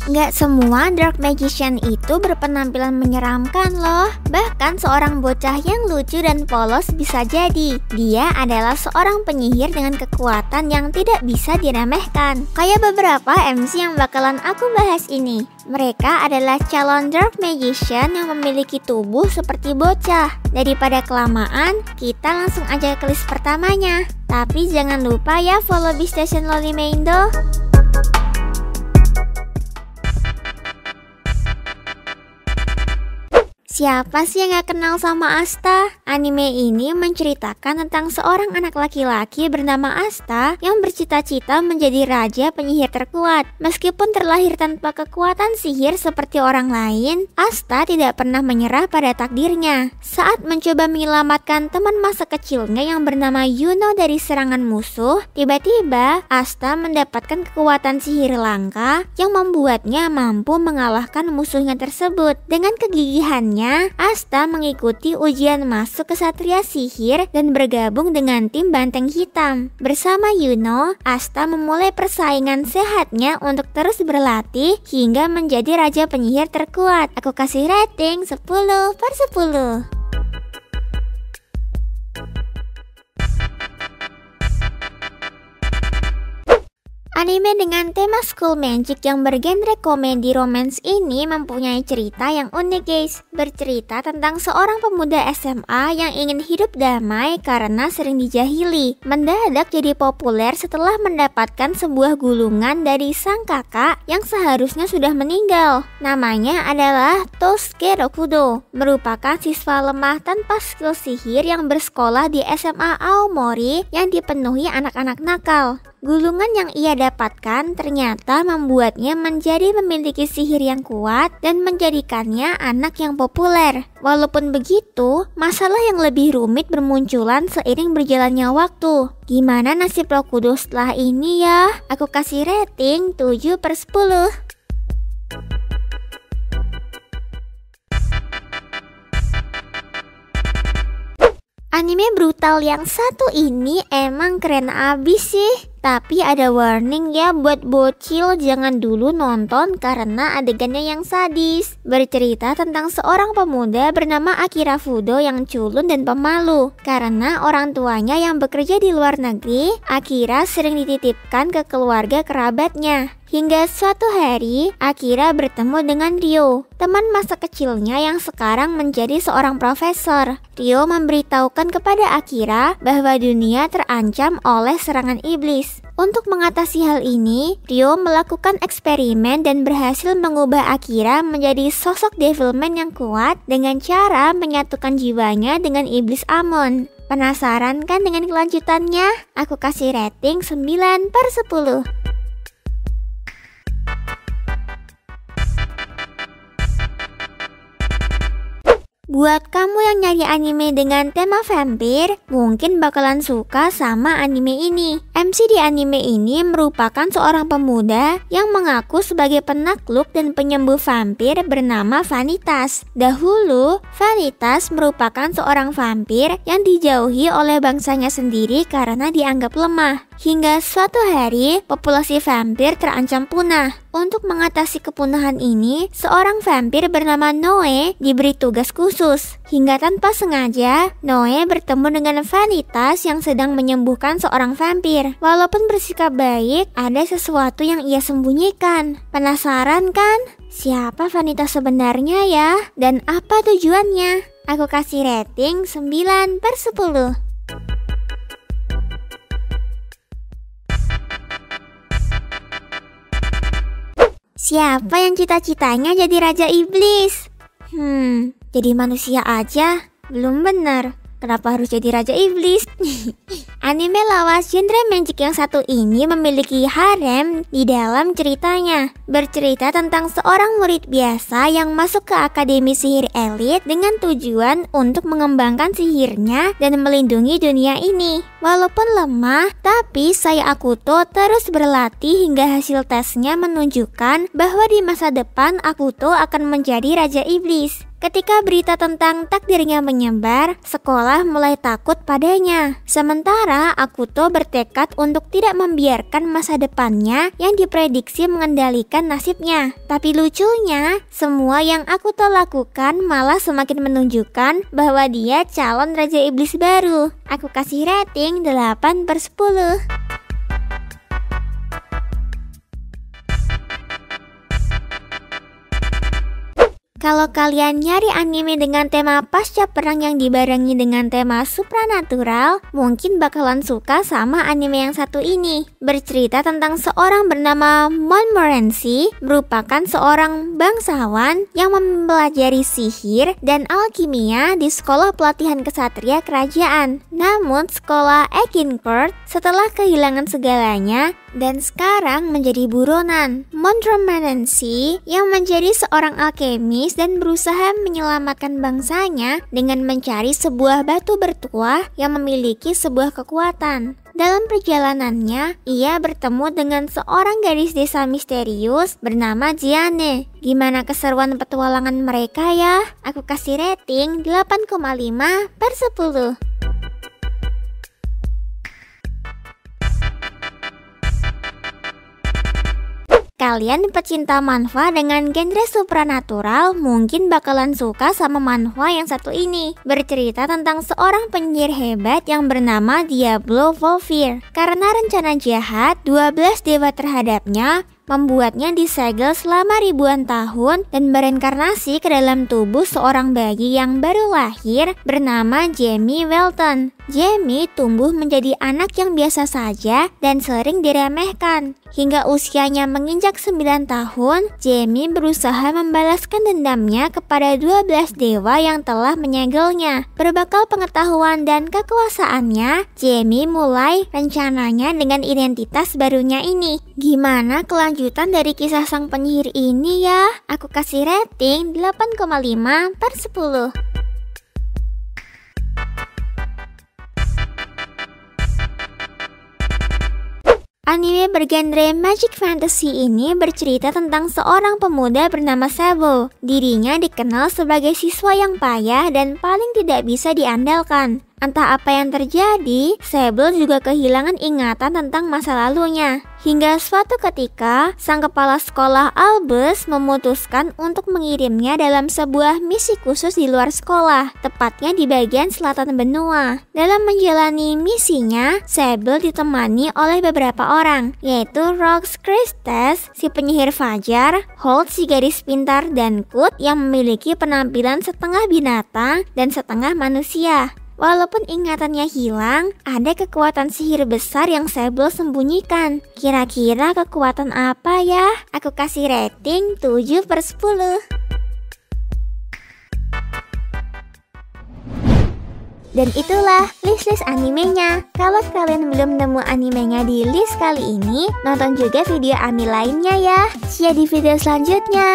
Nggak semua dark magician itu berpenampilan menyeramkan loh. Bahkan seorang bocah yang lucu dan polos bisa jadi. Dia adalah seorang penyihir dengan kekuatan yang tidak bisa diremehkan. Kayak beberapa MC yang bakalan aku bahas ini. Mereka adalah calon dark magician yang memiliki tubuh seperti bocah. Daripada kelamaan, kita langsung aja ke list pertamanya. Tapi jangan lupa ya follow Bstation Loli Meindo. Siapa sih yang gak kenal sama Asta? Anime ini menceritakan tentang seorang anak laki-laki bernama Asta yang bercita-cita menjadi raja penyihir terkuat. Meskipun terlahir tanpa kekuatan sihir seperti orang lain, Asta tidak pernah menyerah pada takdirnya. Saat mencoba menyelamatkan teman masa kecilnya yang bernama Yuno dari serangan musuh, tiba-tiba Asta mendapatkan kekuatan sihir langka yang membuatnya mampu mengalahkan musuhnya tersebut. Dengan kegigihannya, Asta mengikuti ujian masuk kesatria sihir dan bergabung dengan tim Banteng Hitam. Bersama Yuno, Asta memulai persaingan sehatnya untuk terus berlatih hingga menjadi raja penyihir terkuat. Aku kasih rating 10/10. Anime dengan tema school magic yang bergenre komedi romance ini mempunyai cerita yang unik guys. Bercerita tentang seorang pemuda SMA yang ingin hidup damai karena sering dijahili. Mendadak jadi populer setelah mendapatkan sebuah gulungan dari sang kakak yang seharusnya sudah meninggal. Namanya adalah Tosuke Rokudo, merupakan siswa lemah tanpa skill sihir yang bersekolah di SMA Aomori yang dipenuhi anak-anak nakal. Gulungan yang ia dapatkan ternyata membuatnya menjadi memiliki sihir yang kuat dan menjadikannya anak yang populer. Walaupun begitu, masalah yang lebih rumit bermunculan seiring berjalannya waktu. Gimana nasib Rokudo setelah ini ya? Aku kasih rating 7/10. Anime brutal yang satu ini emang keren abis sih. Tapi ada warning ya buat bocil, jangan dulu nonton karena adegannya yang sadis. Bercerita tentang seorang pemuda bernama Akira Fudo yang culun dan pemalu. Karena orang tuanya yang bekerja di luar negeri, Akira sering dititipkan ke keluarga kerabatnya. Hingga suatu hari, Akira bertemu dengan Ryo, teman masa kecilnya yang sekarang menjadi seorang profesor. Ryo memberitahukan kepada Akira bahwa dunia terancam oleh serangan iblis. Untuk mengatasi hal ini, Ryo melakukan eksperimen dan berhasil mengubah Akira menjadi sosok devilman yang kuat dengan cara menyatukan jiwanya dengan iblis Amon. Penasaran kan dengan kelanjutannya? Aku kasih rating 9/10. Buat kamu yang nyari anime dengan tema vampir, mungkin bakalan suka sama anime ini. MC di anime ini merupakan seorang pemuda yang mengaku sebagai penakluk dan penyembuh vampir bernama Vanitas. Dahulu, Vanitas merupakan seorang vampir yang dijauhi oleh bangsanya sendiri karena dianggap lemah. Hingga suatu hari, populasi vampir terancam punah. Untuk mengatasi kepunahan ini, seorang vampir bernama Noe diberi tugas khusus. Hingga tanpa sengaja, Noe bertemu dengan Vanitas yang sedang menyembuhkan seorang vampir. Walaupun bersikap baik, ada sesuatu yang ia sembunyikan. Penasaran kan? Siapa Vanitas sebenarnya ya? Dan apa tujuannya? Aku kasih rating 9/10. Siapa yang cita-citanya jadi raja iblis? Jadi manusia aja? Belum bener. Kenapa harus jadi raja iblis? Anime lawas genre magic yang satu ini memiliki harem di dalam ceritanya. Bercerita tentang seorang murid biasa yang masuk ke akademi sihir elit dengan tujuan untuk mengembangkan sihirnya dan melindungi dunia ini. Walaupun lemah, tapi Sai Akuto terus berlatih hingga hasil tesnya menunjukkan bahwa di masa depan Akuto akan menjadi raja iblis. Ketika berita tentang takdirnya menyebar, sekolah mulai takut padanya. Sementara Akuto bertekad untuk tidak membiarkan masa depannya yang diprediksi mengendalikan nasibnya. Tapi lucunya, semua yang Akuto lakukan malah semakin menunjukkan bahwa dia calon Raja Iblis baru. Aku kasih rating 8/10. Kalau kalian nyari anime dengan tema pasca perang yang dibarengi dengan tema supranatural, mungkin bakalan suka sama anime yang satu ini. Bercerita tentang seorang bernama Montmorency, merupakan seorang bangsawan yang mempelajari sihir dan alkimia di sekolah pelatihan kesatria kerajaan. Namun sekolah Agincourt setelah kehilangan segalanya dan sekarang menjadi buronan. Montmorency yang menjadi seorang alkemis dan berusaha menyelamatkan bangsanya dengan mencari sebuah batu bertuah yang memiliki sebuah kekuatan. Dalam perjalanannya, ia bertemu dengan seorang gadis desa misterius bernama Gianne. Gimana keseruan petualangan mereka ya? Aku kasih rating 8,5/10. Kalian pecinta manhwa dengan genre supranatural mungkin bakalan suka sama manhwa yang satu ini. Bercerita tentang seorang penyihir hebat yang bernama Diablo Volfir. Karena rencana jahat 12 dewa terhadapnya, membuatnya disegel selama ribuan tahun dan bereinkarnasi ke dalam tubuh seorang bayi yang baru lahir bernama Jamie Welton. Jamie tumbuh menjadi anak yang biasa saja dan sering diremehkan. Hingga usianya menginjak 9 tahun, Jamie berusaha membalaskan dendamnya kepada 12 dewa yang telah menyegelnya. Berbekal pengetahuan dan kekuasaannya, Jamie mulai rencananya dengan identitas barunya ini. Gimana kelanjutan dari kisah sang penyihir ini ya? Aku kasih rating 8,5/10. Anime bergenre magic fantasy ini bercerita tentang seorang pemuda bernama Sable. Dirinya dikenal sebagai siswa yang payah dan paling tidak bisa diandalkan. Entah apa yang terjadi, Sable juga kehilangan ingatan tentang masa lalunya. Hingga suatu ketika, sang kepala sekolah Albus memutuskan untuk mengirimnya dalam sebuah misi khusus di luar sekolah, tepatnya di bagian selatan benua. Dalam menjalani misinya, Sable ditemani oleh beberapa orang, yaitu Rox Christes, si penyihir fajar, Holt si gadis pintar, dan Kut yang memiliki penampilan setengah binatang dan setengah manusia. Walaupun ingatannya hilang, ada kekuatan sihir besar yang Sable sembunyikan. Kira-kira kekuatan apa ya? Aku kasih rating 7/10. Dan itulah list-list animenya. Kalau kalian belum nemu animenya di list kali ini, nonton juga video Ami lainnya ya. See you di video selanjutnya.